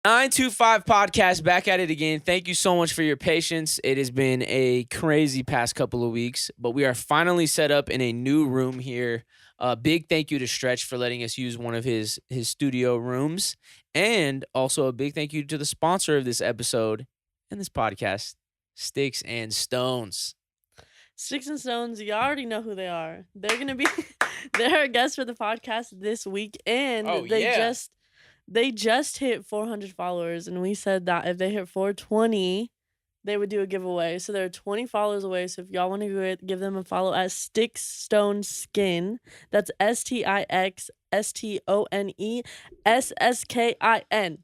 NINE2FIVE podcast, back at it again. Thank you so much for your patience. It has been a crazy past couple of weeks, but we are finally set up in a new room here. Big thank you to Stretch for letting us use one of his studio rooms. And also a big thank you to the sponsor of this episode and this podcast, Stix and Stones. Stix and Stones, you already know who they are. They're going to be they're our guests for the podcast this week. And they just hit 400 followers, and we said that if they hit 420, they would do a giveaway. So they're 20 followers away. So if y'all want to give them a follow at Stix Stones Skin, that's STIXSTONESSKIN.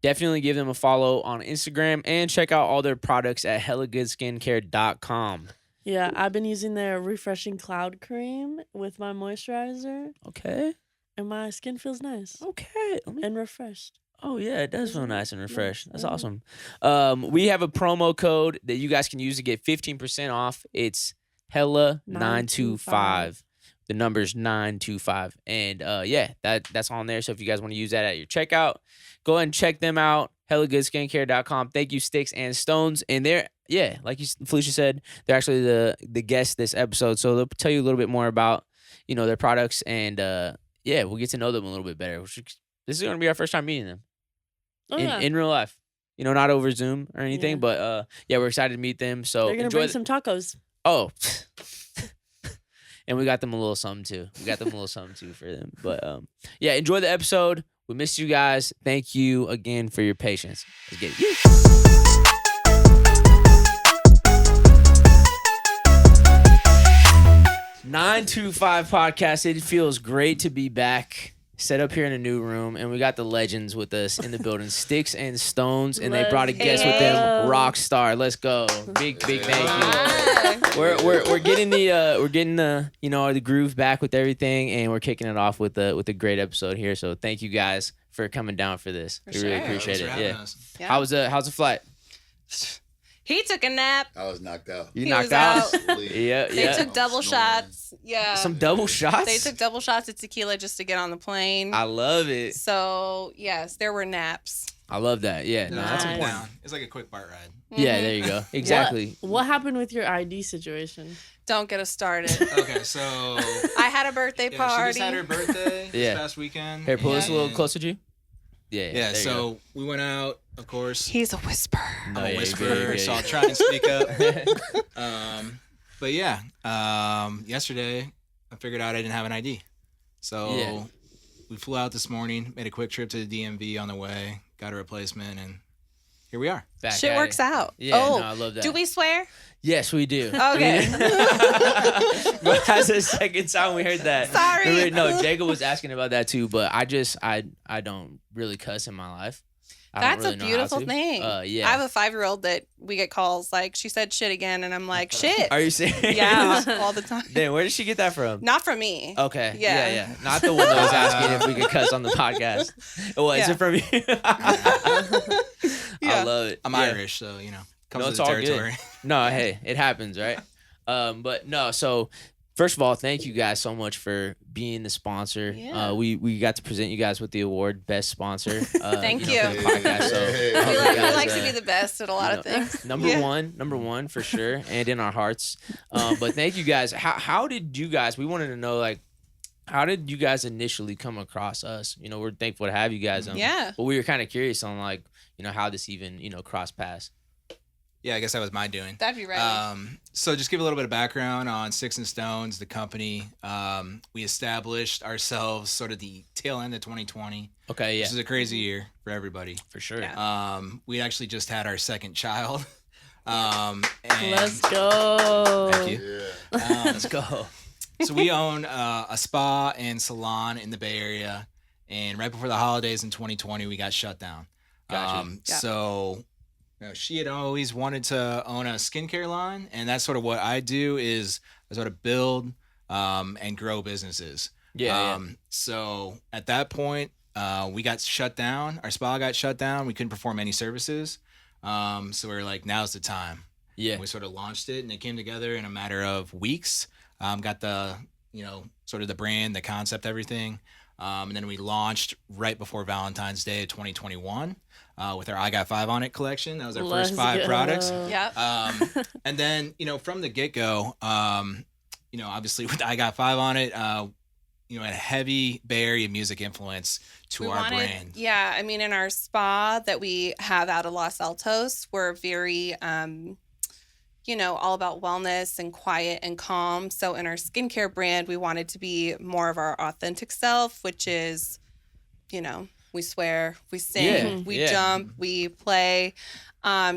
Definitely give them a follow on Instagram and check out all their products at hellagoodskincare.com. Yeah, I've been using their refreshing cloud cream with my moisturizer. Okay. And my skin feels nice. Okay. And refreshed. Oh, yeah, it does feel nice and refreshed. That's awesome. We have a promo code that you guys can use to get 15% off. It's HELLA925. The number's 925. And that's on there. So if you guys want to use that at your checkout, go ahead and check them out. HellaGoodSkincare.com. Thank you, Stix and Stones. And they're, like Felicia said, they're actually the guests this episode. So they'll tell you a little bit more about, their products. And, we'll get to know them a little bit better. This is going to be our first time meeting them in real life. Not over Zoom or anything. But, we're excited to meet them. So they're going to bring some tacos. Oh, and we got them a little something too. For them. But enjoy the episode. We missed you guys. Thank you again for your patience. Let's get it. 925 podcast. It feels great to be back. Set up here in a new room, and we got the legends with us in the building, Stix and Stones, and they brought a guest with them, Rockstar. Let's go, big thank you. We're getting the groove back with everything, and we're kicking it off with a great episode here. So thank you guys for coming down for this. We really appreciate it. Yeah. How's the flight? He took a nap. I was knocked out. You knocked out? Yeah. They took double shots. Yeah. Some double shots? They took double shots of tequila just to get on the plane. I love it. So, yes, there were naps. I love that. Yeah. No, that's down. It's like a quick BART ride. Mm-hmm. Yeah, there you go. Exactly. What happened with your ID situation? Don't get us started. Okay, so I had a birthday party. She just had her birthday this past weekend. Here, pull this a little closer to you. Yeah. So we went out, of course. He's a whisperer. I'm a whisperer, so I'll try and speak up. But yesterday I figured out I didn't have an ID. So we flew out this morning, made a quick trip to the DMV on the way, got a replacement, and here we are. Shit works out. Yeah, I love that. Do we swear? Yes, we do. Okay. But that's the second time we heard that. Sorry. No, Jacob was asking about that too, but I don't really cuss in my life. That's a beautiful thing. I have a 5-year-old that we get calls like, she said shit again, and I'm like, shit. Are you serious? Yeah, all the time. Damn, where did she get that from? Not from me. Okay. Yeah. Not the one that was asking if we could cuss on the podcast. Well, is it from you? I love it. I'm Irish, so, comes with the territory. Good. No, hey, it happens, right? But no, so first of all, thank you guys so much for being the sponsor. Yeah. We got to present you guys with the award, Best Sponsor. Thank you. For the podcast, so we like to be the best at a lot of things. Number one for sure, and in our hearts. But thank you guys. How did you guys? We wanted to know, like, how did you guys initially come across us? We're thankful to have you guys. But we were kind of curious on, like, how this even cross paths. Yeah, I guess that was my doing. That'd be right. So just give a little bit of background on Stix and Stones, the company. We established ourselves sort of the tail end of 2020. Okay, yeah. This is a crazy year for everybody. For sure. Yeah. We actually just had our second child. And Let's go. Thank you. Yeah. Let's go. So we own a spa and salon in the Bay Area. And right before the holidays in 2020, we got shut down. Gotcha. So... she had always wanted to own a skincare line, and that's sort of what I do is I sort of build and grow businesses. So at that point, we got shut down. Our spa got shut down. We couldn't perform any services. So we were like, now's the time. Yeah. And we sort of launched it, and it came together in a matter of weeks. Got the, sort of the brand, the concept, everything. And then we launched right before Valentine's Day of 2021 with our I Got 5 on It collection. That was our first 5 products. Yep. And then, from the get-go, obviously with I Got 5 on It, a heavy Bay Area music influence to our brand. Yeah, I mean, in our spa that we have out of Los Altos, we're very, all about wellness and quiet and calm. So in our skincare brand, we wanted to be more of our authentic self, which is, we swear, we sing, we jump, we play.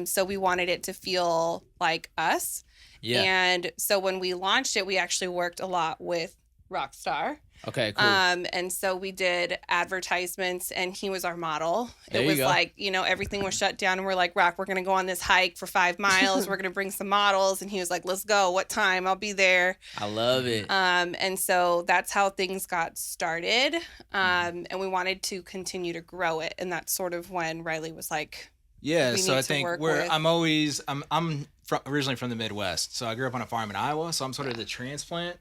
So we wanted it to feel like us. Yeah. And so when we launched it, we actually worked a lot with Rockstar. Okay, cool. And so we did advertisements, and he was our model. It was like, everything was shut down, and we're like, Rock, we're going to go on this hike for 5 miles. We're going to bring some models. And he was like, let's go. What time? I'll be there. I love it. And so that's how things got started. And we wanted to continue to grow it. And that's sort of when Riley was like, yeah, so I think I'm originally from the Midwest. So I grew up on a farm in Iowa. So I'm sort of the transplant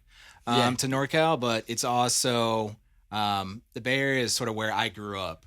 to NorCal, but it's also the Bay Area is sort of where I grew up,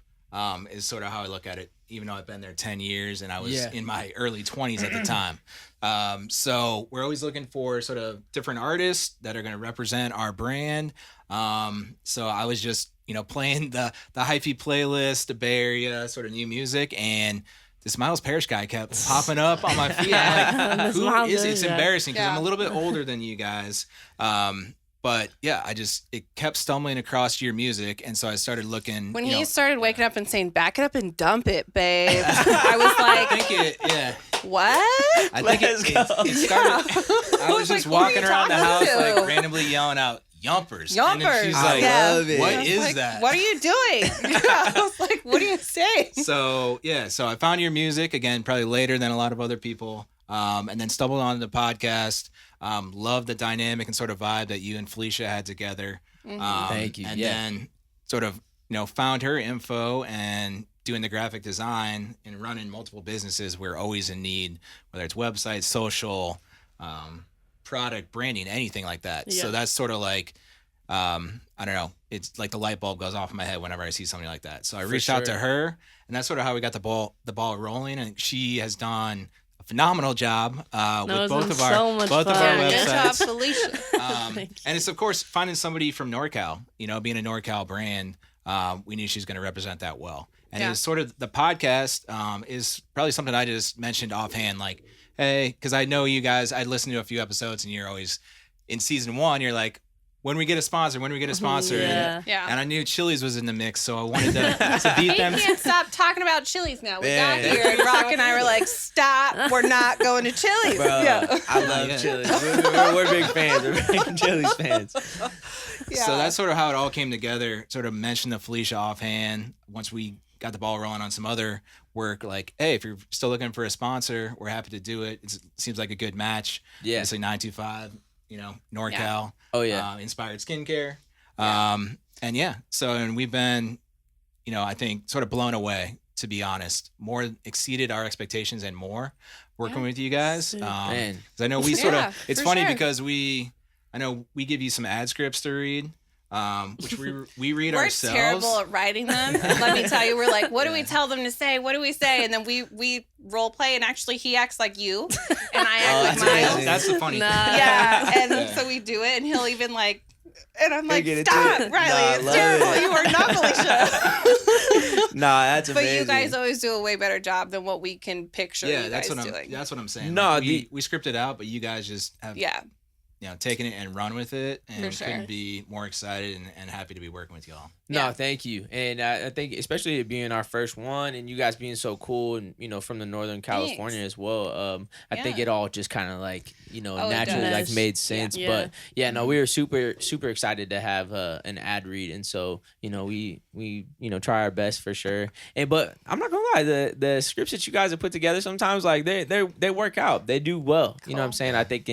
is sort of how I look at it, even though I've been there 10 years and I was in my early 20s at the time. So we're always looking for sort of different artists that are going to represent our brand. So I was just, playing the hyphy playlist, the Bay Area sort of new music, and this Miles Parrish guy kept popping up on my feed. I'm like, who is it? It's embarrassing because I'm a little bit older than you guys. But yeah, it kept stumbling across your music. And so I started looking. When he started waking up and saying, back it up and dump it, babe, I was like, what? I think it started. I was just walking around the house, like randomly yelling out, Yumpers. Yumpers. And then she's like, I love it. What is that? What are you doing? I was like, what are you saying? So I found your music, again, probably later than a lot of other people, and then stumbled on the podcast. Loved the dynamic and sort of vibe that you and Felicia had together. Thank you. And then sort of, found her info and doing the graphic design and running multiple businesses. We're always in need, whether it's websites, social, product, branding, anything like that. Yeah. So that's sort of like, I don't know, it's like the light bulb goes off in my head whenever I see something like that. So I reached out to her, and that's sort of how we got the ball rolling. And she has done a phenomenal job with both of our websites. Good job, Felicia. And it's, of course, finding somebody from NorCal, being a NorCal brand, we knew she was going to represent that well. And it was sort of the podcast is probably something I just mentioned offhand, like, hey, because I know you guys, I listened to a few episodes, and you're always, in season 1, you're like, when we get a sponsor. And I knew Chili's was in the mix, so I wanted to beat them. We can't stop talking about Chili's now. We got here, and Rock and I were like, stop, we're not going to Chili's. Bro, I love Chili's. We're big fans. We're big Chili's fans. So that's sort of how it all came together. Sort of mentioned to Felicia offhand once we got the ball rolling on some other work, like, hey, if you're still looking for a sponsor, we're happy to do it. It seems like a good match. Yeah. Obviously 925, NorCal. Yeah. Oh, yeah. Inspired skincare. And we've been, I think sort of blown away, to be honest. More exceeded our expectations and more working with you guys. Because I know we sort of, it's funny because I know we give you some ad scripts to read. Which we read ourselves. We're terrible at writing them. Let me tell you, we're like, what do we tell them to say? What do we say? And then we role play, and actually he acts like you, and I act like Miles. That's the funny thing. Yeah, and so we do it, and he'll even like, and I'm like, stop, Riley, it's terrible. It. You are not Felicia. That's amazing. But you guys always do a way better job than what we can picture you guys doing. That's what I'm saying. No, like, we script it out, but you guys just have taken it and run with it, and couldn't be more excited and happy to be working with y'all. No, thank you. And I think especially it being our first one, and you guys being so cool, and from the Northern California as well. I think it all just kind of like naturally like made sense. Yeah. But we were super super excited to have an ad read, and so we try our best for sure. But I'm not gonna lie, the scripts that you guys have put together sometimes, like they work out, they do well. You know what I'm saying? I think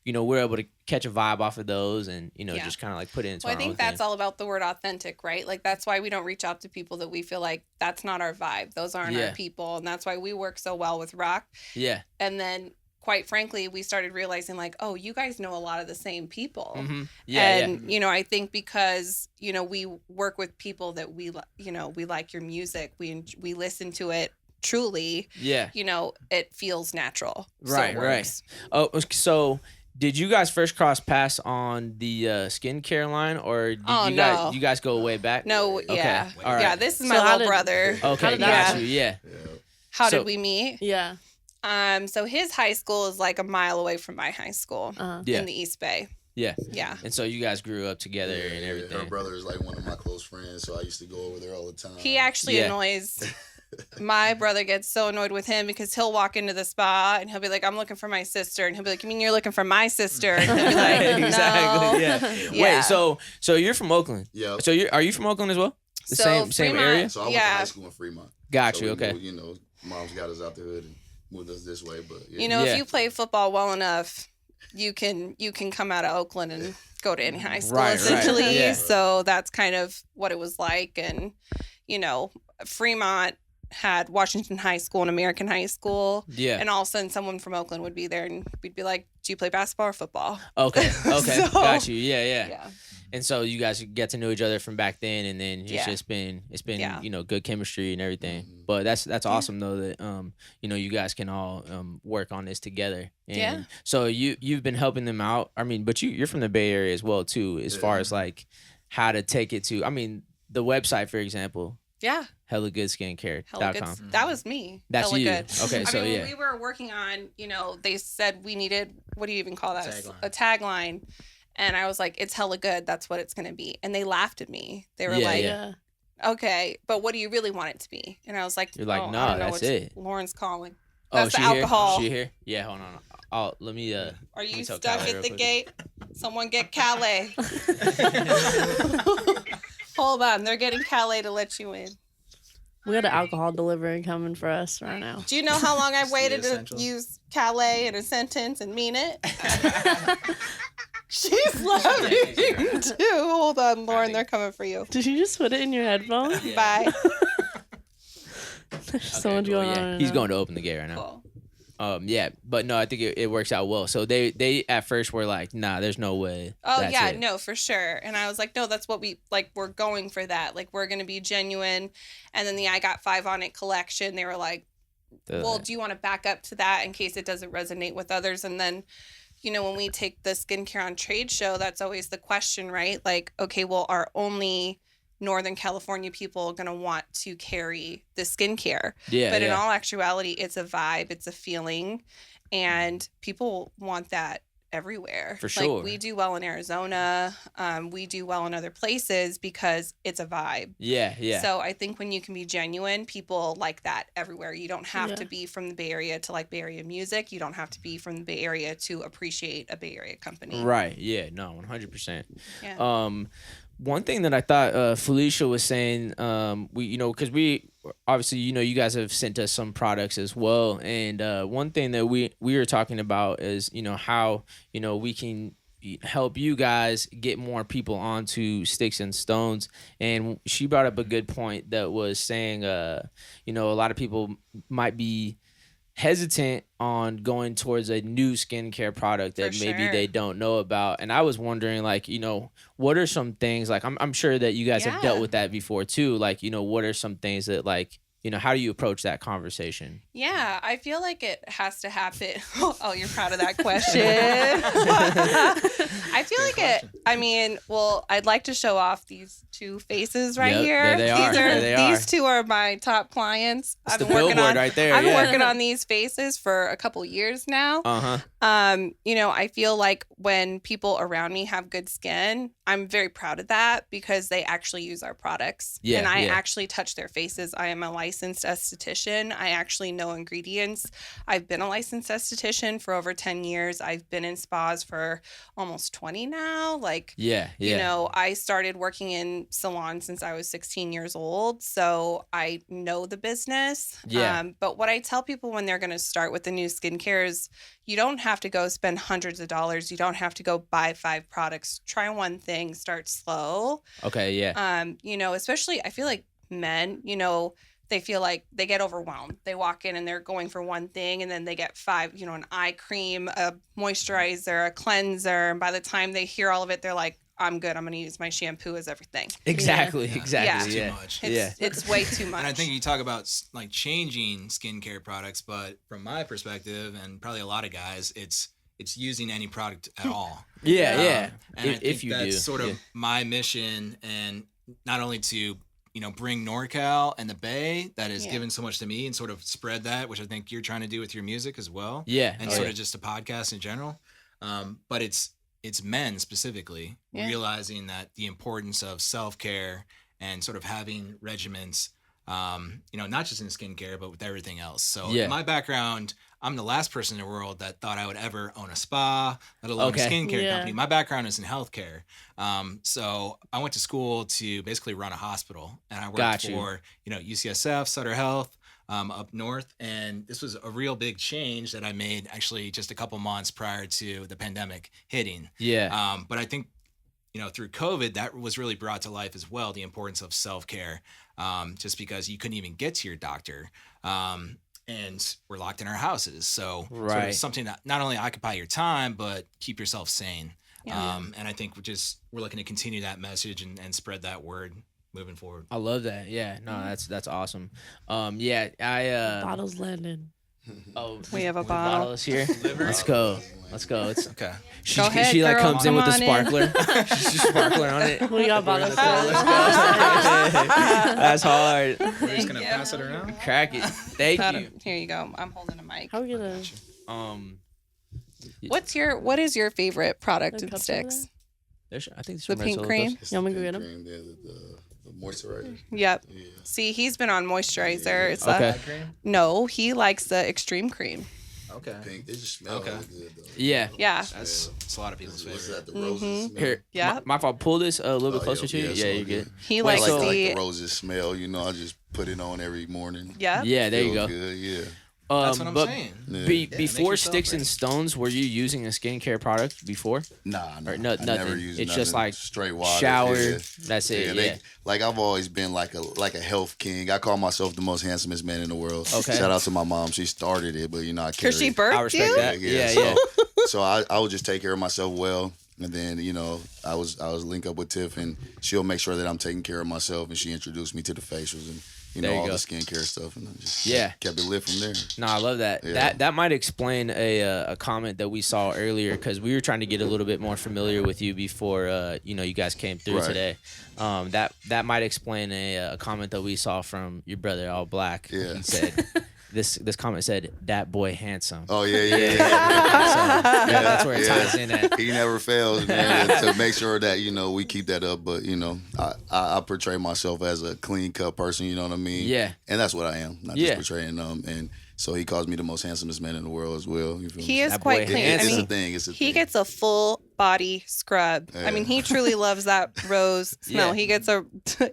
we're able to catch a vibe off of those, and just kind of like put it into. Well, I think that's all about the word authentic, right? Like that's why we don't reach out to people that we feel like that's not our vibe. Those aren't our people, and that's why we work so well with Rock. Yeah. And then quite frankly, we started realizing like, oh, you guys know a lot of the same people. Mm-hmm. You know, I think because, you know, we work with people that we like your music, we listen to it truly. Yeah. You know, it feels natural. Right, so it works. Oh, so did you guys first cross paths on the skincare line, or did you guys go way back? No, yeah. Okay. All right. Yeah, this is my little brother. Okay, got you. Yeah. How did we meet? Yeah. So his high school is like a mile away from my high school in the East Bay. Yeah. Yeah. And so you guys grew up together and everything. Her brother is like one of my close friends, so I used to go over there all the time. He actually annoys. My brother gets so annoyed with him because he'll walk into the spa and he'll be like, I'm looking for my sister. And he'll be like, you mean you're looking for my sister? And he'll be like, no. Exactly. Yeah. Wait, so you're from Oakland? Yeah. So are you from Oakland as well? The same Fremont, area? So I went to high school in Fremont. Got so you. Okay. Moved, you know, mom's got us out the hood and moved us this way, but you know, if you play football well enough, you can come out of Oakland and go to any high school essentially. Right. Yeah. So that's kind of what it was like. And you know, Fremont had Washington High School and American High School. Yeah. And all of a sudden someone from Oakland would be there and we'd be like, do you play basketball or football? Okay. So, got you. Yeah. Yeah. And so you guys get to know each other from back then, and then it's been you know, good chemistry and everything. Mm-hmm. But that's awesome though that you know, you guys can all work on this together. And so you've been helping them out. I mean, but you're from the Bay Area as well too, as far as like how to take it to. I mean, the website, for example. Yeah. HellaGoodSkincare.com. That was me. That's Hella you. Good. Okay, so when we were working on, you know, they said we needed, what do you even call that? A tagline. And I was like, it's hella good. That's what it's going to be. And they laughed at me. They were okay, but what do you really want it to be? And I was like, you're like, no, that's it. Lauren's calling. Oh, that's the alcohol. She here? Yeah, hold on. Let me Are you stuck at the gate? Someone get Calais. Hold on. They're getting Calais to let you in. We got an alcohol delivery coming for us right now. Do you know how long I've waited to use Calais in a sentence and mean it? She's laughing too. Hold on, Lauren. They're coming for you. Did you just put it in your headphones? Yeah. Bye. There's so much going on. Right He's now. going to open the gate right now. Cool. Yeah, but no, I think it works out well. So they at first were like, nah, there's no way. Oh that's yeah, it. no, for sure. And I was like, no, that's what we like. We're going for that. Like, we're gonna be genuine. And then the I Got 5 on It collection, they were like, well, do you want to back up to that in case it doesn't resonate with others? And then, you know, when we take the skincare on trade show, that's always the question, right? Like, okay, well, are only Northern California people going to want to carry the skincare? Yeah. But in all actuality, it's a vibe, it's a feeling, and people want that everywhere. For sure. Like, we do well in Arizona. We do well in other places because it's a vibe. Yeah. So I think when you can be genuine, people like that everywhere. You don't have to be from the Bay Area to like Bay Area music. You don't have to be from the Bay Area to appreciate a Bay Area company. Right. Yeah. No, 100%. Yeah. One thing that I thought Felicia was saying, because we obviously, you know, you guys have sent us some products as well. And one thing that we were talking about is, you know, how, you know, we can help you guys get more people onto Stix and Stones. And she brought up a good point that was saying, you know, a lot of people might be hesitant on going towards a new skincare product that maybe they don't know about. And I was wondering, like, you know, what are some things, like, I'm sure that you guys have dealt with that before too. Like, you know, what are some things that, like, you know, how do you approach that conversation? Yeah, I feel like it has to happen. Oh, you're proud of that question. I feel like it. I mean, well, I'd like to show off these two faces right here. These two are my top clients. It's the billboard right there. I've been working on these faces for a couple years now. You know, I feel like when people around me have good skin, I'm very proud of that because they actually use our products. Yeah, and I actually touch their faces. I am a licensed esthetician. I actually know ingredients. I've been a licensed esthetician for over 10 years. I've been in spas for almost 20 now. Like, you know, I started working in salons since I was 16 years old. So I know the business. But what I tell people when they're going to start with the new skincare is you don't have to go spend hundreds of dollars. You don't have to go buy 5 products. Try one thing, start slow. Okay, yeah. You know, especially I feel like men, you know, they feel like they get overwhelmed. They walk in and they're going for one thing, and then they get 5, an eye cream, a moisturizer, a cleanser. And by the time they hear all of it, they're like, I'm good. I'm going to use my shampoo as everything. Exactly. Yeah. Exactly. It's Yeah. too much. It's way too much. And I think you talk about like changing skincare products, but from my perspective, and probably a lot of guys, it's using any product at all. Yeah. And If you that's do, sort of my mission, and not only to bring NorCal and the Bay that has given so much to me, and sort of spread that, which I think you're trying to do with your music as well. Yeah. And sort of just a podcast in general. But it's men specifically realizing that the importance of self-care and sort of having regimens, not just in skincare, but with everything else. So in my background, I'm the last person in the world that thought I would ever own a spa, let alone a skincare company. My background is in healthcare. So I went to school to basically run a hospital, and I worked for, UCSF, Sutter Health, up north. And this was a real big change that I made actually just a couple months prior to the pandemic hitting. Yeah. But I think, through COVID, that was really brought to life as well, the importance of self-care, just because you couldn't even get to your doctor. And we're locked in our houses. So sort of something that not only occupy your time, but keep yourself sane. And I think we're looking to continue that message and spread that word moving forward. I love that. Yeah. No, that's awesome. Bottles landed. Oh, we have a bottle. Bottles here. Let's go. It's okay. She ahead, like girl. comes in with a Come on sparkler. She's sparkler on it. We got bottles. That's hard. We're just gonna pass it around. Crack it. Thank you. Here you go. I'm holding a mic. How we gonna? What is your favorite product The of cups Stix? I think it's The pink cream. It's You want me the to go get cream, the moisturizer. Yep. Yeah. See, he's been on moisturizer. It's Okay. No, he likes the extreme cream. Okay. Pink. They just smell really good though. Yeah. Yeah. That's a lot of people's What's favorite. that? The roses smell. Here. Yeah. My fault. Pull this a little bit closer to you. Yeah, you're good. He Wait, likes so- I like the. the roses smell. I just put it on every morning. Yeah. Yeah, there you go. Feels good. Yeah. That's what I'm but saying. Yeah. Before yourself Stix ready. and Stones, were you using a skincare product before? Nah, Or I nothing. never use It's nothing. just like straight water. shower. Yeah. That's it. Yeah, Yeah. like I've always been like a health king. I call myself the most handsomest man in the world. Okay. Shout out to my mom. She started it, but I carry Because she it. birthed I respect you. that. Yeah. So I would just take care of myself well, and then I was link up with Tiff, and she'll make sure that I'm taking care of myself, and she introduced me to the facials and There you all go. the skincare stuff, and I just kept it lit from there. No, I love that. Yeah. That might explain a comment that we saw earlier, because we were trying to get a little bit more familiar with you before you guys came through Right. today. That might explain a comment that we saw from your brother All Black. Yeah. He said this comment said, "That boy handsome." Oh yeah. So, that's where it ties in at. He never fails, man, to make sure that we keep that up. But I portray myself as a clean cut person. You know what I mean? Yeah. And that's what I am. Not Yeah. just portraying them. And so he calls me the most handsomest man in the world as well. You feel He me? is That quite boy clean. handsome. I It's mean, a thing. It's a he thing. gets a full body scrub. I mean, he truly loves that rose smell. Yeah. He gets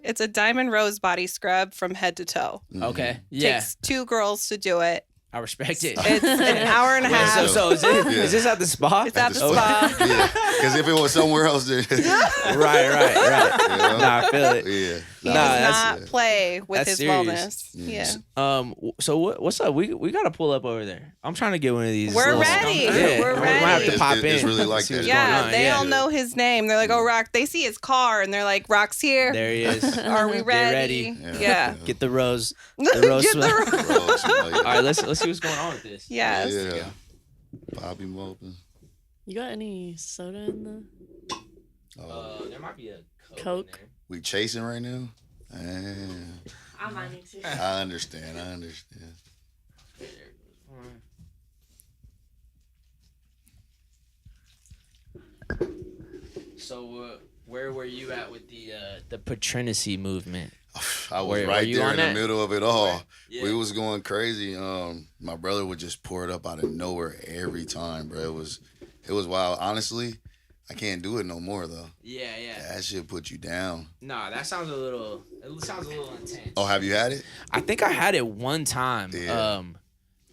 it's a diamond rose body scrub from head to toe. Okay. Yeah. Takes 2 girls to do it. I respect it. It's an hour and a Wait, half. so is this at the spa? It's at the Okay. spa. Yeah, because if it was somewhere else, then Right. Yeah. Nah, I feel it. He yeah. Nah, does that's- not play with that's his serious. wellness. Yeah. So what's up? We gotta pull up over there. I'm trying to get one of these. We're little- ready. Yeah, We're we might have ready. to pop in. It's really like see that. what's Yeah, going on. they Yeah. all know his name. They're like, "Oh, Rock." They see his car and they're like, "Rock's here." There he is. Are we Get ready? ready. Yeah. Get the rose. The rose Get smell. the rose. Rose smell, yeah. All right, let's see what's going on with this. Yes. Yeah. Bobby Mopin. You got any soda in the There might be a Coke? in there. We chasing right now? Man, I might need to. I understand. So where were you at with the patrinacy movement? I was Were right you there on in the that? middle of it all. Yeah. We was going crazy. My brother would just pour it up out of nowhere every time, bro. It was wild. Honestly, I can't do it no more though. Yeah. That shit put you down. Nah, that sounds a little. It sounds a little intense. Oh, have you had it? I think I had it one time. Yeah.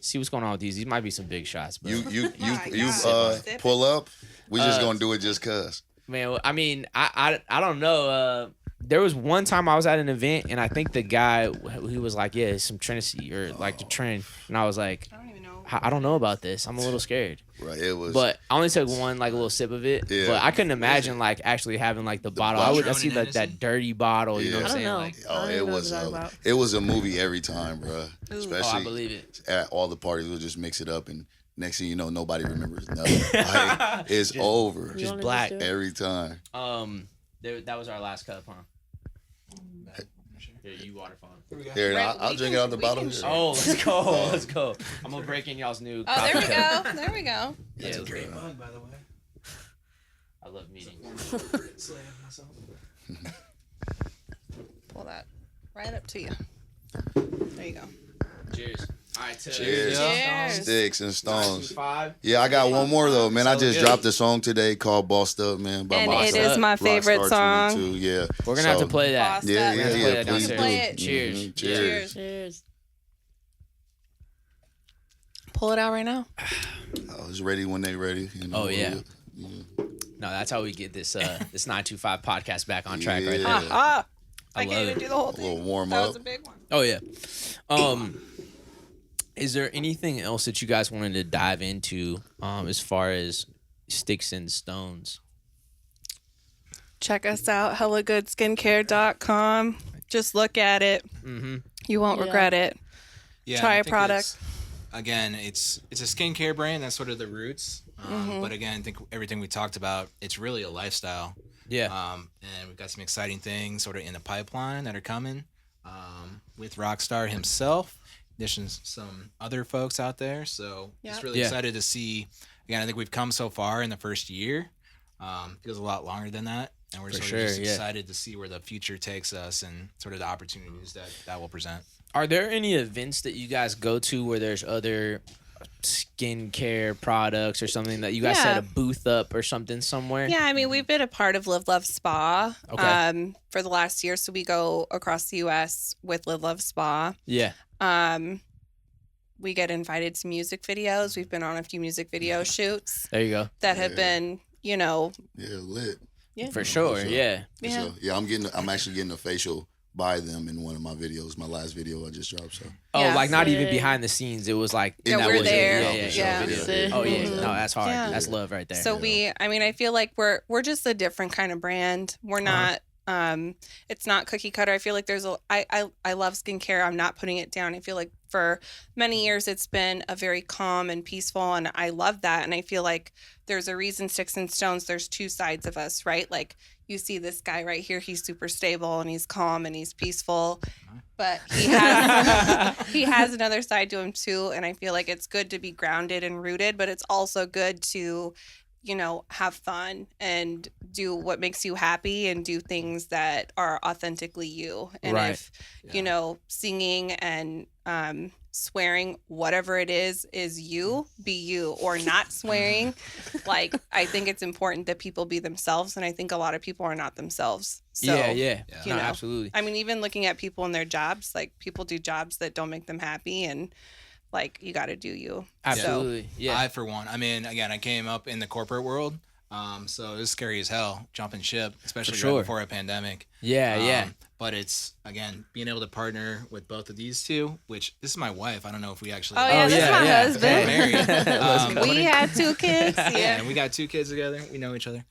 See what's going on with these. These might be some big shots, but You God. pull up. We just Uh, gonna do it just cause. man, I mean, I don't know. there was one time I was at an event and I think the guy, he was like, yeah, it's some Trinity or like the trend. And I was like, I don't even know. I don't know about this. I'm a little scared. Right, it was. But I only took one like a little sip of it. Yeah. But I couldn't imagine like actually having like the bottle. I see like that dirty bottle. You know what I'm saying? I don't know. Like, Oh, I it don't know was what you're talking it was a movie every time, bro. oh, Especially I believe it. at all the parties, we'll just mix it up, and next thing you know, nobody remembers nothing. Like, it's over. Just wanna black. just do it? Every time. That was our last cup, huh? Here, you water phone. Here, Right, I'll drink it out the bottle. Here. Oh, let's go. Let's go. I'm gonna break in y'all's new. Oh, there we coffee cup. go. There we go. Yeah, That's a let's great go. mug, by the way. I love meetings. Pull that right up to you. There you go. Cheers. All right, Cheers. Cheers. Sticks and Stones. 5. Yeah, I got one more though, man. I So just good. dropped a song today called "Bossed Up," man. By And myself. it is my favorite Rockstar song. 22, yeah. We're gonna have to play that. Bossed Yeah, Up. We're gonna yeah, play yeah. that Please downstairs. do. Play it. Cheers. Mhm, Cheers. Cheers. Pull it out right now. I was ready when they ready. You know, Oh, yeah. No, that's how we get this this 925 podcast back on track right there. Yeah. Ah, I I love can't it. even do the whole A little thing. warm That up. was a big one. Oh yeah. Is there anything else that you guys wanted to dive into as far as Stix and Stones? Check us out, hellagoodskincare.com. Just look at it. Mm-hmm. You won't Yeah. regret it. Yeah, Try I a think product. Again, it's a skincare brand. That's sort of the roots. Mm-hmm. But again, I think everything we talked about, it's really a lifestyle. Yeah. And we've got some exciting things sort of in the pipeline that are coming with Rockstar himself. In addition to some other folks out there. So Yeah. just really Yeah. excited to see. Again, I think we've come so far in the first year. Feels a lot longer than that. And we're For sort sure, of just yeah. excited to see where the future takes us and sort of the opportunities that will present. Are there any events that you guys go to where there's other skincare products or something that you guys set Yeah. a booth up or something somewhere? Yeah, I mean, we've been a part of Live Love Spa Okay. for the last year. So we go across the U.S. with Live Love Spa. Yeah. We get invited to music videos. We've been on a few music video shoots There you go. that have Yeah. been, you know, Yeah, lit. yeah. For sure. sure. Yeah. For Yeah. sure. Yeah, I'm actually getting a facial by them in one of my videos. My last video I just dropped. So Oh, Yeah. like not even Sick. behind the scenes. It was like Yeah, that we're was it. there. Yeah, yeah, Yeah. video. Sick. Oh yeah. Mhm. No, that's hard. Yeah. That's love right there. So I mean, I feel like we're just a different kind of brand. We're not it's not cookie cutter. I feel like I love skincare. I'm not putting it down. I feel like for many years it's been a very calm and peaceful, and I love that. And I feel like there's a reason Stix and Stones, there's two sides of us, right? Like you see this guy right here, he's super stable and he's calm and he's peaceful. But he has another side to him too. And I feel like it's good to be grounded and rooted, but it's also good to, you know, have fun and do what makes you happy and do things that are authentically you. And Right. if, you know, singing and swearing, whatever it is you, be you, or not swearing. Like, I think it's important that people be themselves. And I think a lot of people are not themselves. So, yeah. Yeah. You No, know. absolutely. I mean, even looking at people in their jobs, like people do jobs that don't make them happy, and like you got to do you. Absolutely. Yeah. I, for one, I mean, again, I came up in the corporate world. So it was scary as hell jumping ship, especially sure. right before a pandemic. yeah. But it's, again, being able to partner with both of these two, which this is my wife. I don't know if we actually. Oh, yeah, this is my husband. We're married. Let's go. We had 2 kids. Yeah. And we got 2 kids together. We know each other.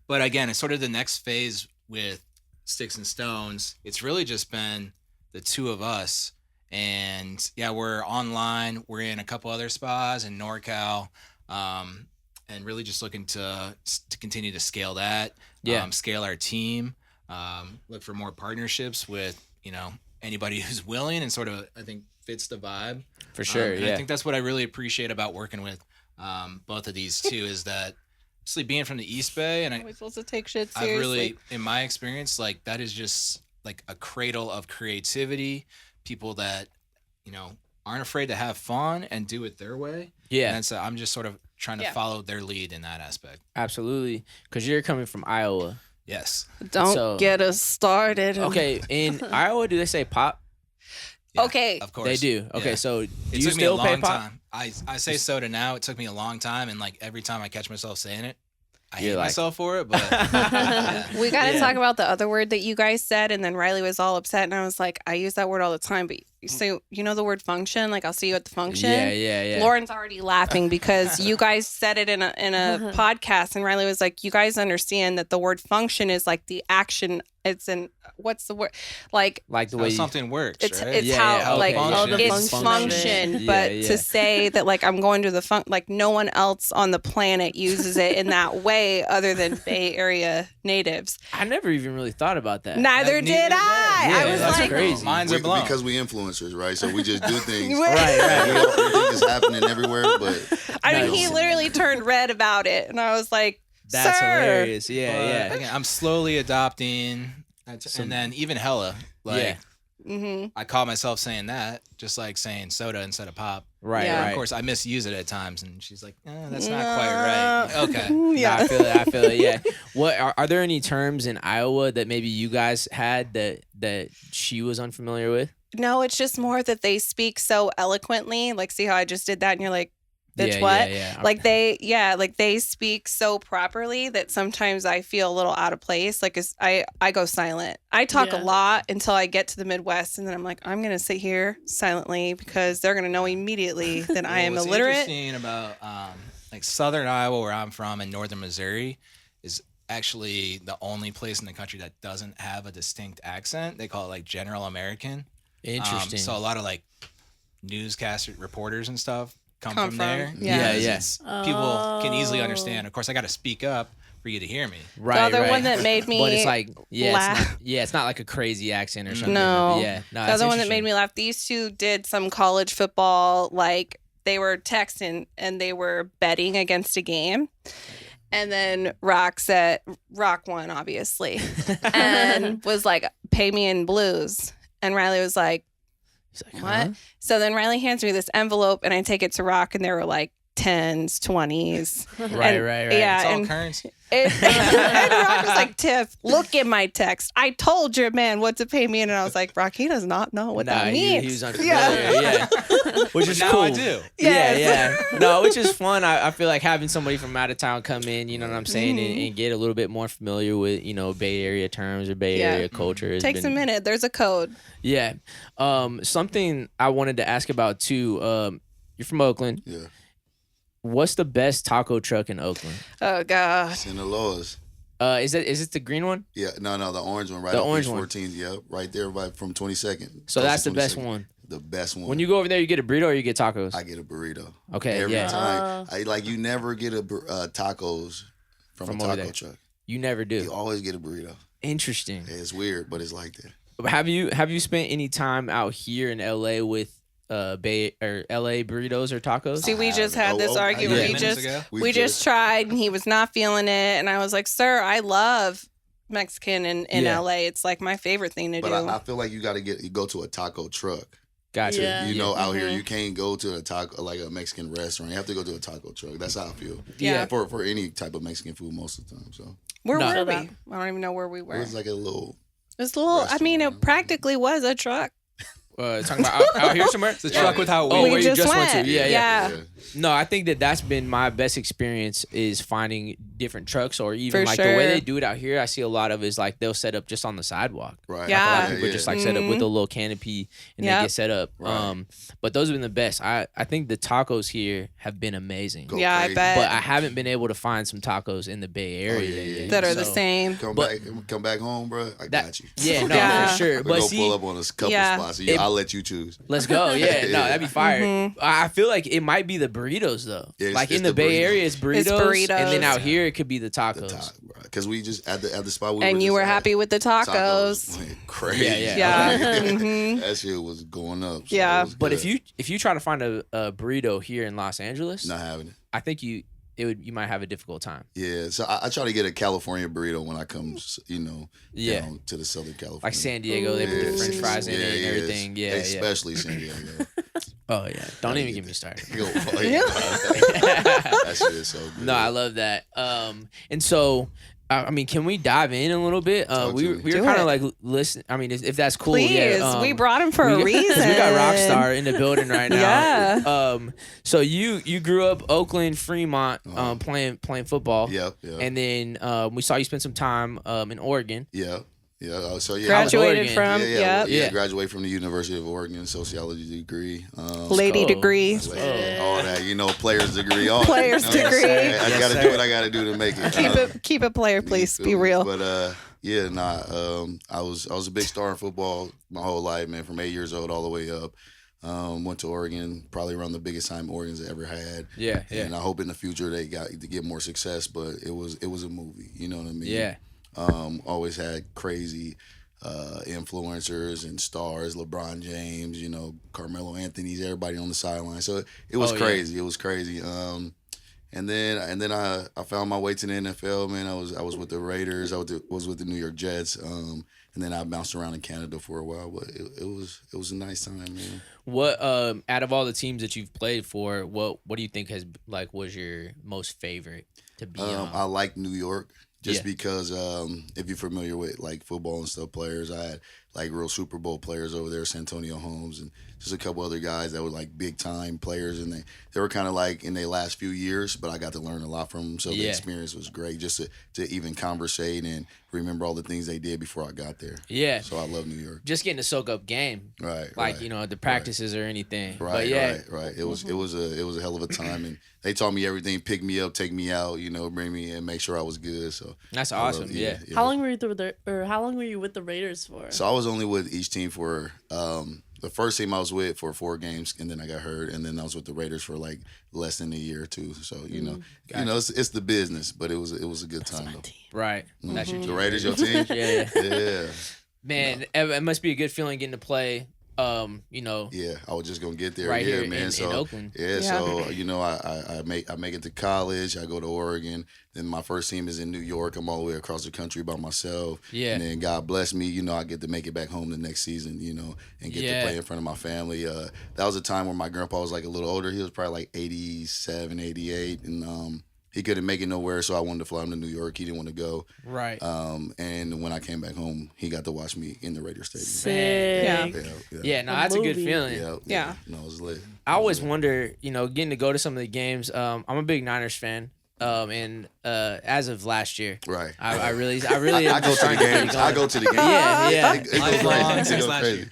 But again, it's sort of the next phase with Stix and Stones. It's really just been the two of us. And yeah, we're online. We're in a couple other spas in NorCal. And really just looking to continue to scale that. Yeah. Scale our team. Look for more partnerships with, you know, anybody who's willing and sort of, I think, fits the vibe. For sure. And Yeah. I think that's what I really appreciate about working with both of these two is that, especially being from the East Bay, and Are we supposed to take shit I've seriously? really, in my experience, like that is just like a cradle of creativity. People that, you know, aren't afraid to have fun and do it their way. Yeah. And so I'm just sort of trying to Yeah. follow their lead in that aspect. Absolutely. Because you're coming from Iowa. Yes. Don't So- get us started. Okay. In Iowa, do they say pop? Yeah, Okay. Of course. They do. Okay. Yeah. So do It you took me a still pay long pop? time. I say so to now. It took me a long time, and like every time I catch myself saying it, I hate myself for it, but we got to talk about the other word that you guys said, and then Riley was all upset, and I was like, I use that word all the time, but so you know the word function? Like, I'll see you at the function. Yeah. Lauren's already laughing because you guys said it in a podcast, and Riley was like, you guys understand that the word function is like the action. It's an what's the word? Like the way something works. It's right? it's how like it's function. But to say that like I'm going to the like no one else on the planet uses it in that way other than Bay Area natives. I never even really thought about that. Neither did I. Yeah, I was that's like, crazy. Minds are blown because we influencers, right? So we just do things. Right. Everything is happening everywhere, but I mean, he literally turned red about it, and I was like, that's Sir. hilarious. Yeah. Again, I'm slowly adopting, and then even hella like. I caught myself saying that, just like saying soda instead of pop. Right. Yeah. Right. Of course, I misuse it at times, and she's like, "That's not quite right." Okay. Yeah. No, I feel it. Yeah. What are there any terms in Iowa that maybe you guys had that she was unfamiliar with? No, it's just more that they speak so eloquently. Like, see how I just did that, and you're like, bitch, what? Yeah. Like they speak so properly that sometimes I feel a little out of place. Like I go silent. I talk a lot until I get to the Midwest, and then I'm like, I'm gonna sit here silently because they're gonna know immediately that I am what's illiterate. Interesting about like Southern Iowa, where I'm from, and Northern Missouri, is actually the only place in the country that doesn't have a distinct accent. They call it like General American. Interesting. So a lot of like newscaster reporters and stuff come from there. Yeah. Yes. People can easily understand. Of course, I got to speak up for you to hear me. Right. The other one that made me but it's like laugh. it's not like a crazy accent or something. No. No. The other one that made me laugh. These two did some college football. Like they were texting and they were betting against a game. And then Rock won, obviously, and was like, "Pay me in blues." And Riley was like, He's like, what? huh? So then Riley hands me this envelope, and I take it to Rock, and there were like 10s, 20s. Right. Yeah, It's all and currency. and Rock was like, Tiff, look at my text. I told your man what to pay me in. And I was like, Rock, he does not know what that means. He was unfamiliar. Yeah. Which is Now cool. I do. Yes. Yeah. No, which is fun. I feel like having somebody from out of town come in, you know what I'm saying, and get a little bit more familiar with, Bay Area terms or Bay Area culture. has Takes a minute. There's a code. Yeah. Something I wanted to ask about too. You're from Oakland. yeah. What's the best taco truck in Oakland? Oh, God. Sinaloa's. Is it the green one? Yeah, no, the orange one, right? The off orange East one. 14th, yeah, right there, right from 22nd. So Close that's to the best 22nd. one. The best one. When you go over there, you get a burrito or you get tacos? I get a burrito. Okay, Every yeah. time. You never get a tacos from a over taco there. truck. You never do. You always get a burrito. Interesting. It's weird, but it's like that. Have you spent any time out here in LA with Bay or LA burritos or tacos? See, we just had this argument. Yeah. We just tried, and he was not feeling it. And I was like, sir, I love Mexican in LA. It's like my favorite thing to do. But I feel like you got to go to a taco truck. Gotcha. Yeah. Out here, you can't go to a taco like a Mexican restaurant. You have to go to a taco truck. That's how I feel. Yeah. For any type of Mexican food, most of the time. So Where No. were we? So I don't even know where we it were. was like a little. It was a little. I mean, it restaurant. practically was a truck. Talking about out here somewhere? It's a truck with how Oh, We where you just just went went. to. Yeah. Yeah. No, I think that's been my best experience is finding different trucks or even For like the way sure. they do it out here. I see a lot of is like they'll set up just on the sidewalk. Right. Yeah. A lot of people just like set up with a little canopy and they Yep. get set up. Right. But those have been the best. I think the tacos here have been amazing. Go Yeah, I crazy. bet. But I haven't been able to find some tacos in the Bay Area yeah. That are the So- same. Come But- back home, bro. I got you. Yeah, no, Yeah. for sure. We'll But go see, pull up on a couple Yeah. spots. It- I'll let you choose. let's go. Yeah, no, that'd be fire. Mm-hmm. I feel like it might be the burritos though. Yeah, like it's in the the Bay burritos. Area, it's burritos, burritos. and then out here it could be the tacos. Because we just at the spot we And were you just were at, happy with the tacos. went crazy. Yeah. Yeah. Mhm. That shit was going up. So Yeah. it was But good. if you try to find a burrito here in Los Angeles, not having it. I think you might have a difficult time. Yeah, so I try to get a California burrito when I come, Yeah. down to the Southern California. Like San Diego, they put the French fries in it and everything. Yeah, especially San Diego. Oh yeah, don't even get me started. That shit is so good. No, I love that. And so I mean, can we dive in a little bit? We were kind of like listen. I mean, if that's cool. Please, yeah, we brought him for a reason. We got Rockstar in the building right now. Yeah. So you grew up Oakland, Fremont, playing football. Yep. And then we saw you spend some time in Oregon. Yeah. Yeah, so yeah, graduated from graduated from the University of Oregon, sociology degree, lady degree, all that, players degree, all players that, degree. I got to do what I got to do to make it. Keep it player, please. Be real. But I was a big star in football my whole life, man, from 8 years old all the way up. Went to Oregon, probably around the biggest time Oregon's ever had. Yeah. And I hope in the future they got to get more success, but it was a movie, you know what I mean? Yeah. Always had crazy influencers and stars, LeBron James, Carmelo Anthony's, everybody on the sideline. So it was crazy. Yeah. It was crazy. And then I found my way to the NFL, man. I was with the Raiders. I was with the New York Jets. And then I bounced around in Canada for a while, but it was a nice time, man. What out of all the teams that you've played for, what do you think was your most favorite to be on? I like New York. Just because if you're familiar with like football and stuff, players, I had like real Super Bowl players over there, Santonio Holmes, and just a couple other guys that were like big time players, and they were kind of like in their last few years, but I got to learn a lot from them. So the experience was great, just to even conversate and remember all the things they did before I got there. Yeah. So I love New York. Just getting to soak up game, right? Like the practices or anything. Right. But right. It was a hell of a time, and they taught me everything. Pick me up, take me out, bring me in, make sure I was good. So that's awesome. Yeah. How long were you with the Raiders for? So I was only with each team for the first team I was with for 4 games, and then I got hurt, and then I was with the Raiders for like less than a year or two. So it's the business, but it was a good time though. Right. Mm-hmm. That's your team. The Raiders, your team. Yeah. Man, it must be a good feeling getting to play. Yeah, I was just gonna get there. Right here man. in Oakland. So I make it to college. I go to Oregon. Then my first team is in New York. I'm all the way across the country by myself. Yeah. And then God bless me. I get to make it back home the next season. And get to play in front of my family. That was a time where my grandpa was like a little older. He was probably like 87, 88, and he couldn't make it nowhere, so I wanted to fly him to New York. He didn't want to go. Right. And when I came back home, he got to watch me in the Raiders Stadium. Sick. Yeah, no, that's a good feeling. Yeah. No, it was lit. I always wonder, getting to go to some of the games. I'm a big Niners fan. And as of last year, right? I really I go to the games. I go to the games. Yeah. It goes crazy.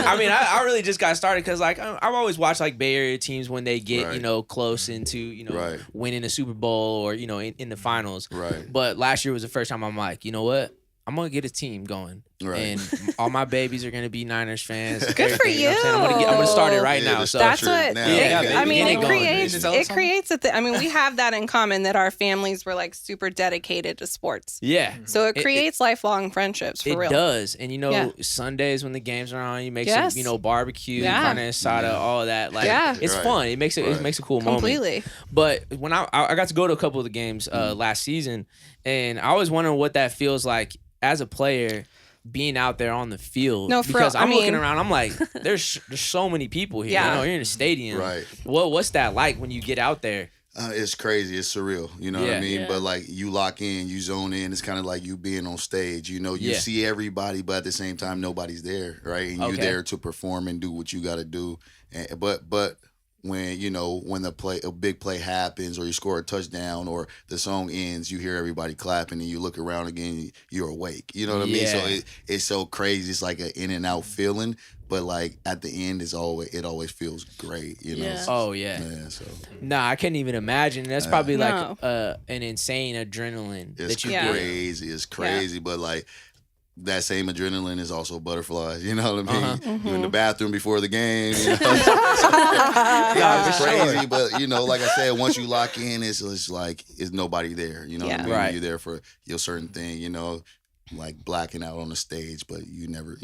I mean, I really just got started because I've always watched like Bay Area teams when they get close into winning a Super Bowl or in the finals. Right. But last year was the first time I'm like, you know what? I'm gonna get a team going, and all my babies are gonna be Niners fans. Good for you. I'm gonna start it right now. So that's what. It creates a thing. I mean, we have that in common that our families were like super dedicated to sports. Yeah. So it creates lifelong friendships. For real. It does, and Sundays when the games are on, you make some barbecue, carne asada, all of that. Like it's fun. It makes a cool moment. Completely. But when I got to go to a couple of the games last season, and I was wondering what that feels like as a player being out there on the field. Because I'm looking around, I'm like, there's so many people here. You're in a stadium. Right. What's that like when you get out there? It's crazy. It's surreal. You know what I mean? Yeah. But like you lock in, you zone in. It's kind of like you being on stage. You see everybody, but at the same time, nobody's there, right? And you're there to perform and do what you got to do. But when when a big play happens or you score a touchdown or the song ends, you hear everybody clapping and you look around again, you're awake. You know what I mean? So it's so crazy. It's like an in and out feeling, but like at the end, it always feels great. Oh yeah. So nah, I can't even imagine. That's probably like an insane adrenaline that you get. It's crazy, but like. That same adrenaline is also butterflies. You know what I mean? You're in the bathroom before the game. It's crazy, but like I said, once you lock in, it's like it's nobody there. You know what I mean? Right. You're there for your certain thing. Like blacking out on the stage, but you never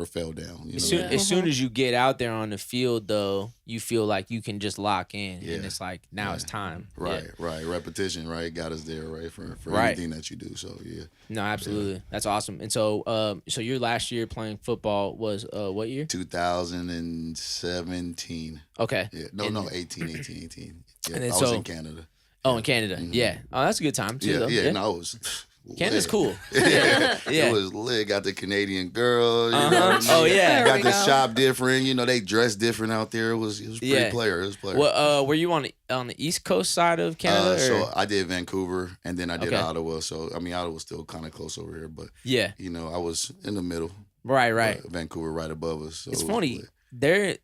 fell down. As soon as you get out there on the field, though, you feel like you can just lock in, and it's like now it's time. Right. Repetition, right, got us there, right, for anything that you do. So no, absolutely, that's awesome. And so, so your last year playing football was what year? 2017. Okay. Yeah. No, 18. Yeah, and then I was in Canada. Oh, in Canada. Yeah. Oh, that's a good time too. Yeah. Though. Yeah. No, it was. Canada's cool. Yeah. It was lit. Got the Canadian girl. You know what I mean? Oh yeah. Got the shop different. You know, they dress different out there. It was pretty player. It was player. Well, were you on the East Coast side of Canada? So I did Vancouver and then I did Ottawa. So I mean, Ottawa's still kind of close over here, but you know, I was in the middle. Right. Vancouver right above us. So it's funny. They're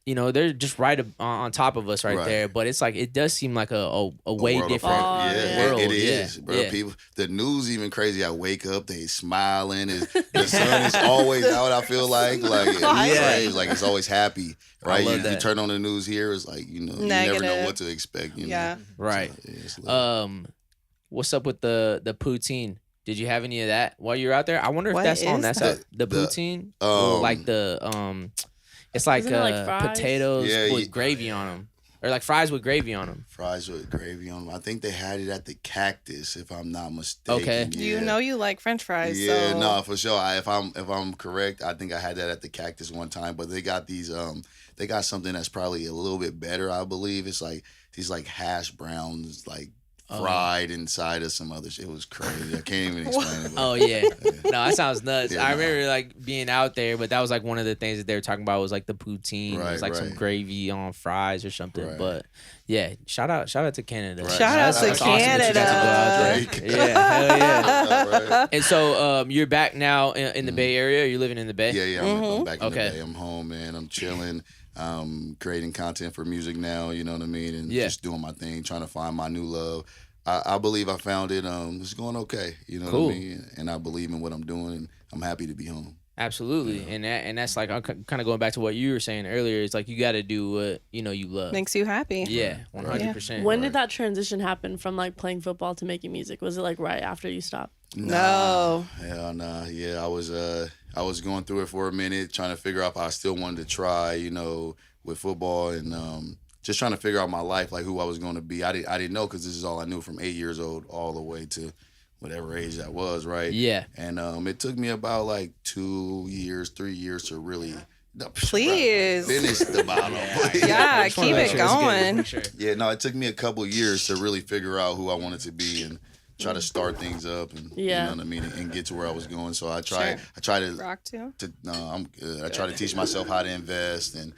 just right on top of us right there, but it's like it does seem like a way different world. It is, bro. People, the news even crazy. I wake up, they smiling. The sun is always out. I feel like it's always happy, right? You turn on the news here, it's like you never know what to expect. You know? Right. What's up with the poutine? Did you have any of that while you were out there? I wonder if that's on that side. The poutine, like the It's like, potatoes with gravy on them. Or like fries with gravy on them. Fries with gravy on them. I think they had it at the Cactus, if I'm not mistaken. Okay. Yeah. You know you like French fries. Yeah, so. No, for sure. If I'm correct, I think I had that at the Cactus one time. But they got these they got something that's probably a little bit better, I believe. It's like these like hash browns, like fried inside of some other shit. It was crazy. I can't even explain it. Oh yeah. No, that sounds nuts. I remember like being out there, but that was like one of the things that they were talking about was like the poutine. It was like some gravy on fries or something. Right. But yeah, shout out to Canada. Right. Shout out to Canada. Awesome hell yeah. And so you're back now in the Bay Area. Are you living in the Bay? Yeah, I'm back in the Bay. I'm home, man. I'm chilling. Creating content for music now, you know what I mean? And just doing my thing, trying to find my new love. I believe I found it. It's going okay, you know what I mean? And I believe in what I'm doing, and I'm happy to be home. Absolutely. And that's like, I'm kind of going back to what you were saying earlier. It's like you got to do what, you love. Makes you happy. Yeah, 100%. When did that transition happen from like playing football to making music? Was it like right after you stopped? No. Hell nah. Yeah, I was going through it for a minute, trying to figure out if I still wanted to try, with football and just trying to figure out my life, like who I was going to be. I didn't know because this is all I knew from 8 years old all the way to whatever age that was, right? Yeah. And it took me about like 3 years to really finish the bottle. Yeah, keep it going. Yeah, no, it took me a couple years to really figure out who I wanted to be and try to start things up and you know what I mean, and get to where I was going. So I try to rock too. No, I'm good. I try to teach myself how to invest and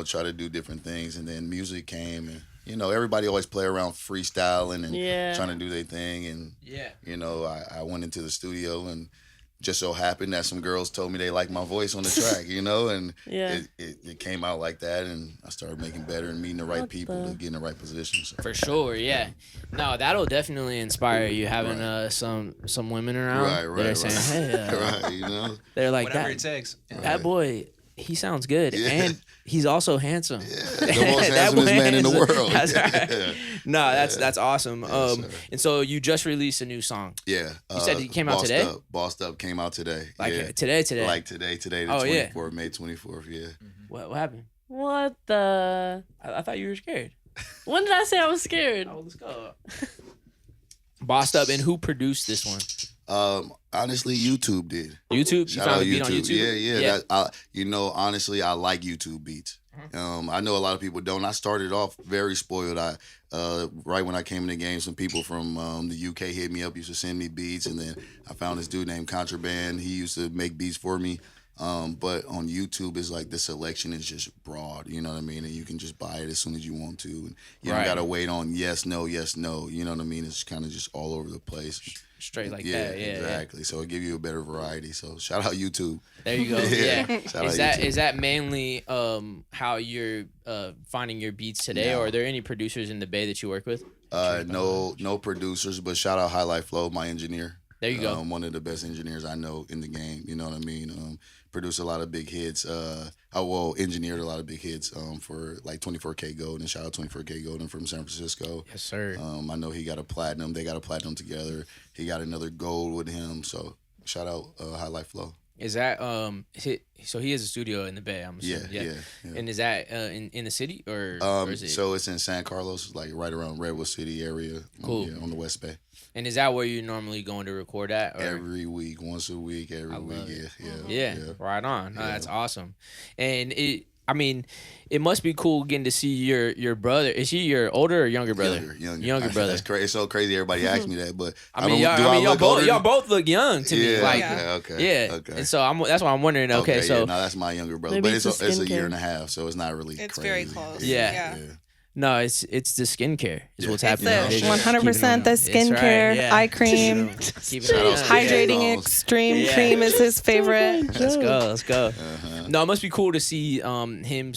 try to do different things. And then music came and everybody always play around freestyling and trying to do their thing. And I went into the studio and just so happened that some girls told me they liked my voice on the track, and it came out like that, and I started making better and meeting the right people to get in the right positions. So. For sure, yeah. No, that'll definitely inspire you having some women around. Right. They're saying, hey, they're like whatever that. It takes. That boy, he sounds good, and he's also handsome. Yeah, the most handsomest man in the world. That's right. No, that's awesome. And so you just released a new song. Yeah. You said it came out today? Bossed Up came out today. Like today? Like today, the 24th, May 24th, yeah. What happened? What the? I thought you were scared. When did I say I was scared? Oh, let's go. Bossed Up, and who produced this one? Honestly, YouTube did. YouTube? Shout you found out the beat on YouTube? Yeah. Honestly, I like YouTube beats. I know a lot of people don't. I started off very spoiled. Right when I came in the game, some people from the UK hit me up, used to send me beats, and then I found this dude named Contraband. He used to make beats for me. But on YouTube, it's like the selection is just broad, you know what I mean? And you can just buy it as soon as you want to. And you don't got to wait on yes, no, you know what I mean? It's kind of just all over the place. Straight like that. Yeah, exactly. So it give you a better variety. So shout out YouTube. There you go. Yeah. Is that mainly how you're finding your beats today, or are there any producers in the Bay that you work with? No producers, but shout out Highlight Flow, my engineer. There you go. One of the best engineers I know in the game. You know what I mean? Produced a lot of big hits. Engineered a lot of big hits for like 24K Golden. Shout out 24K Golden from San Francisco. Yes, sir. I know he got a platinum. They got a platinum together. He got another gold with him. So shout out Highlight Flow. Is that so he has a studio in the Bay, I'm assuming. Yeah. And is that in the city or is it? So it's in San Carlos, like right around Redwood City area. Cool. On the West Bay. And is that where you're normally going to record at? Or? Every week, once a week, every week. Yeah. Right on. No, that's awesome. And I mean, it must be cool getting to see your brother. Is he your older or younger brother? Younger brother. That's crazy. It's so crazy. Everybody asks me that, but y'all both look young to me. Like, okay. And so that's why I'm wondering. Okay, so no, that's my younger brother, but it's a year and a half, so it's not really. It's crazy. very close. Yeah. No, it's the skincare is what's happening. It's 100% the skincare, eye cream, hydrating extreme cream is his favorite. Let's go. No, it must be cool to see him,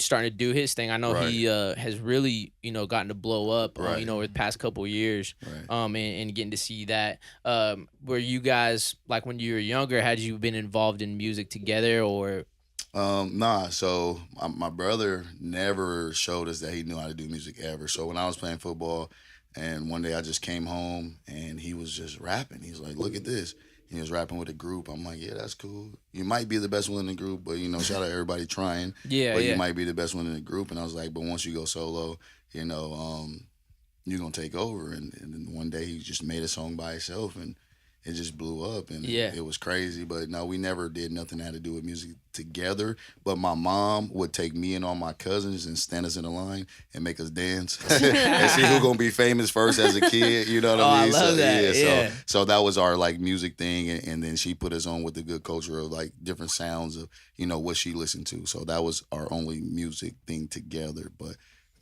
starting to do his thing. I know he has really, gotten to blow up, over the past couple of years, and getting to see that. Were you guys, like when you were younger, had you been involved in music together or? Nah. So my brother never showed us that he knew how to do music ever. So when I was playing football, and one day I just came home and he was just rapping. He was like, "Look at this." He was rapping with a group. I'm like, "Yeah, that's cool. You might be the best one in the group, but shout out everybody trying. But you might be the best one in the group." And I was like, "But once you go solo, you're gonna take over." And then one day he just made a song by himself and it just blew up, and it was crazy. But no, we never did nothing that had to do with music together. But my mom would take me and all my cousins and stand us in a line and make us dance and see who's gonna be famous first as a kid. You know what I mean? I love that. So that was our like music thing, and then she put us on with the good culture of like different sounds of what she listened to. So that was our only music thing together. But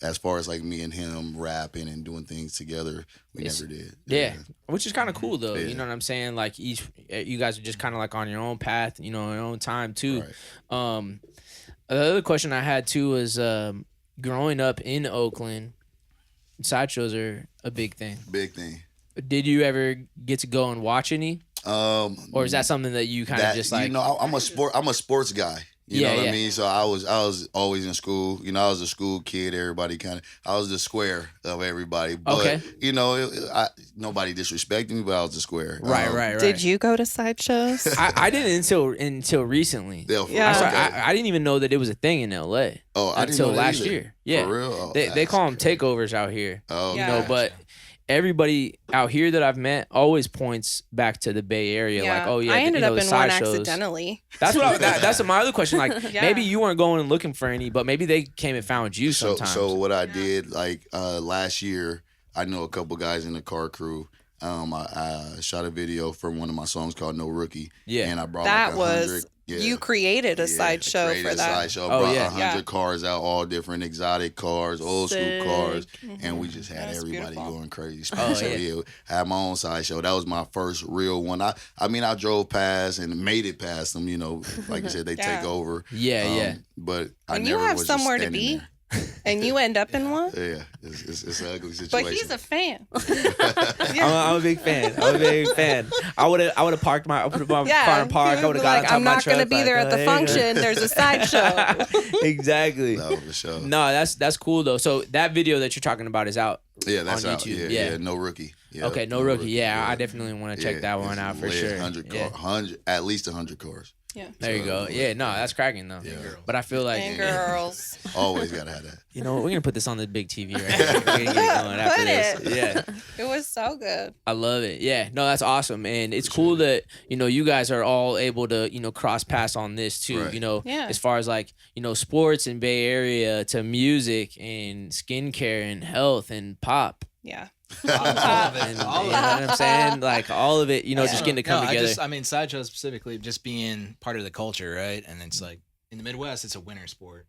as far as like me and him rapping and doing things together, we never did. Yeah, which is kind of cool though. You know what I'm saying? Like you guys are just kind of like on your own path, your own time too. Right. The other question I had too was growing up in Oakland, sideshows are a big thing. Big thing. Did you ever get to go and watch any? Or is that something that you kind of just like? I'm a sports guy. You know what I mean? So I was always in school. I was a school kid. Everybody I was the square of everybody. But, nobody disrespected me, but I was the square. Right. Did you go to sideshows? I didn't until recently. I didn't even know that it was a thing in LA. Oh, I didn't know that last either. year. Yeah. For real? They call them takeovers out here. Oh, but everybody out here that I've met always points back to the Bay Area. Yeah. Like, I ended up in one Sideshows. accidentally. That's that's my other question. Like, maybe you weren't going and looking for any, but maybe they came and found you sometimes. So what I did, like last year, I know a couple guys in the car crew. I shot a video for one of my songs called "No Rookie." Yeah, and I brought that like 100. You created a sideshow for that. Sideshow. Brought 100 cars out, all different exotic cars, old school cars, and we just had everybody going crazy. I had my own sideshow. That was my first real one. I drove past and made it past them. Like I said, they take over. But when you have somewhere to be. And you end up in one? Yeah, it's an ugly situation. But he's a fan. I'm a big fan. I would have parked my car in park. I would have got I'm not going to be there at the function. There's a sideshow. Exactly. No, for sure. No, that's cool though. So that video that you're talking about is out. Yeah, that's on out. YouTube. Yeah, No Rookie. Yeah, okay, No Rookie. Yeah, I definitely want to check that one out for sure. 100 at least 100 cars. Yeah. There you go. Yeah, no, that's cracking though. Yeah. But I feel like girls. Always gotta have that. We're gonna put this on the big TV right here. We're gonna get it going after this. Yeah. It was so good. I love it. Yeah. No, that's awesome. And it's cool that, you guys are all able to, cross paths on this too. Right. As far as like, sports and Bay Area to music and skincare and health and pop. Yeah. All of it. You know what I'm saying? Like all of it, just getting to come together. Sideshows specifically just being part of the culture, right? And it's like in the Midwest, it's a winter sport.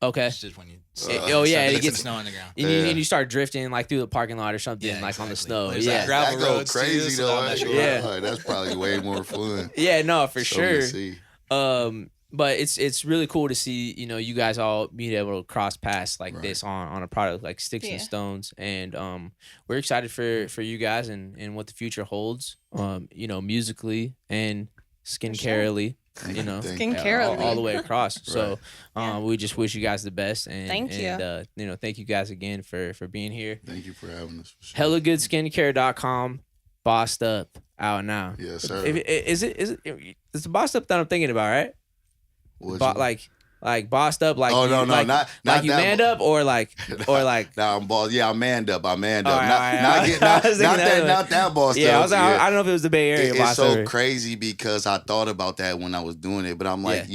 Okay. It's just when you it gets snow on the ground. And you start drifting like through the parking lot or something, on the snow. There's like gravel roads crazy too, though. So that's probably way more fun. Yeah, no, for sure. But it's really cool to see, you guys all be able to cross paths like this on a product like Stix and Stones. And we're excited for you guys and what the future holds, musically and skincarely, skincarely all the way across. So we just wish you guys the best. And thank you. Thank you guys again for being here. Thank you for having us. Sure. HellaGoodSkincare.com, bossed up out now. Yes, sir. Is it's the bossed up that I'm thinking about, right? Like bossed up, like not you manned up or like. Nah, I'm bossed. Yeah, I'm manned up. Not that bossed up. Yeah, I don't know if it was the Bay Area. It's so crazy because I thought about that when I was doing it, but I'm like,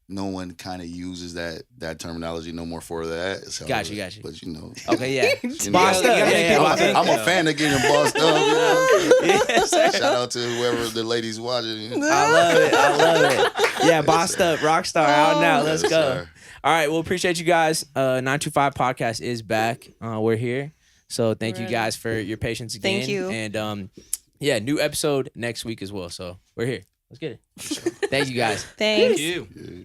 no one kind of uses that terminology no more for that. So, Got you. But you know, okay, yeah, bossed up. I'm a fan of getting bossed up. You know? Yes, shout out to whoever the ladies watching. I love it. Yeah, bossed up, rockstar out now. Let's go. Sir. All right, well, appreciate you guys. 925 podcast is back. We're here, so thank you guys for your patience again. Thank you. And yeah, new episode next week as well. So we're here. Let's get it. Thank you guys. Thanks. Thank you.